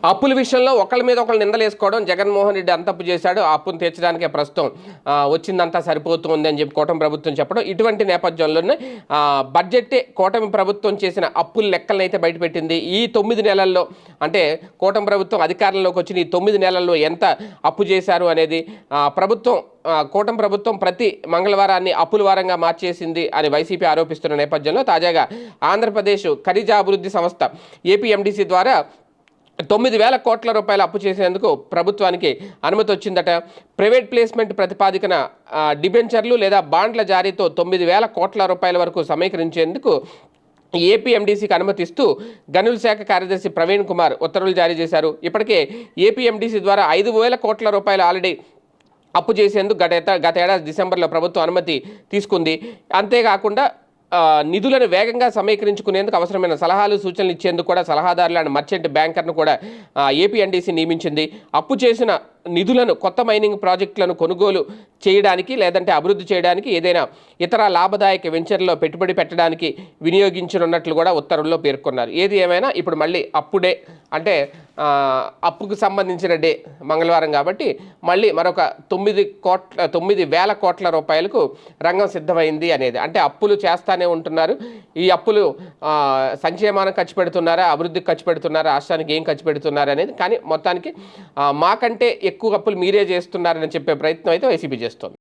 అప్పుల విషయంలో ఒకళ్ళ మీద ఒకళ్ళు నిందలేసుకోవడం, జగన్మోహన్ రెడ్డి అంత అప్పు చేశాడు, ఆ అప్పును తీర్చడానికే ప్రస్తుతం వచ్చిందంతా సరిపోతుంది అని చెప్పి కూటమి ప్రభుత్వం చెప్పడం. ఇటువంటి నేపథ్యంలోనే బడ్జెట్టే కూటమి ప్రభుత్వం చేసిన అప్పుల లెక్కలను అయితే బయటపెట్టింది. ఈ 9 నెలల్లో, అంటే కూటమి ప్రభుత్వం అధికారంలోకి వచ్చిన ఈ 9 నెలల్లో ఎంత అప్పు చేశారు అనేది కూటమి ప్రభుత్వం ప్రతి మంగళవారాన్ని అప్పుల వారంగా మార్చేసింది అని వైసీపీ ఆరోపిస్తున్న నేపథ్యంలో తాజాగా ఆంధ్రప్రదేశ్ ఖనిజాభివృద్ధి సంస్థ ఏపీఎండీసీ ద్వారా 9,000 కోట్ల రూపాయలు అప్పు చేసేందుకు ప్రభుత్వానికి అనుమతి వచ్చిందట. ప్రైవేట్ ప్లేస్మెంట్ ప్రతిపాదికన డిబెంచర్లు లేదా బాండ్ల జారీతో 9,000 కోట్ల రూపాయల వరకు సమీకరించేందుకు ఏపీఎండీసీకి అనుమతిస్తూ గనుల శాఖ కార్యదర్శి ప్రవీణ్ కుమార్ ఉత్తర్వులు జారీ చేశారు. ఇప్పటికే ఏపీఎండీసీ ద్వారా 5,000 కోట్ల రూపాయలు ఆల్రెడీ అప్పు చేసేందుకు గత ఏడాది డిసెంబర్లో ప్రభుత్వం అనుమతి తీసుకుంది. అంతేకాకుండా నిధులను వేగంగా సమీకరించుకునేందుకు అవసరమైన సలహాలు సూచనలు ఇచ్చేందుకు కూడా సలహాదారులు అండ్ మర్చెంట్ బ్యాంకర్ను కూడా ఏపీఎండీసీ నియమించింది. అప్పు చేసిన నిధులను కొత్త మైనింగ్ ప్రాజెక్టులను కొనుగోలు చేయడానికి, లేదంటే అభివృద్ధి చేయడానికి, ఏదైనా ఇతర లాభదాయక వెంచర్లో పెట్టుబడి పెట్టడానికి వినియోగించనున్నట్లు కూడా ఉత్తర్వుల్లో పేర్కొన్నారు. ఏది ఏమైనా ఇప్పుడు మళ్ళీ అప్పుడే, అంటే అప్పుకు సంబంధించిన డే మంగళవారం కాబట్టి మళ్ళీ మరొక 9,000 కోట్ల రూపాయలకు రంగం సిద్ధమైంది అనేది. అంటే అప్పులు చేస్తానే ఉంటున్నారు. ఈ అప్పులు సంక్షేమానికి ఖర్చు పెడుతున్నారా, అభివృద్ధికి ఖర్చు పెడుతున్నారా, రాష్ట్రానికి ఏం ఖర్చు పెడుతున్నారు అనేది. కానీ మొత్తానికి మాకంటే ఎక్కువ అప్పులు మీరే చేస్తున్నారని చెప్పే ప్రయత్నం అయితే వైసీపీ చేస్తుంది.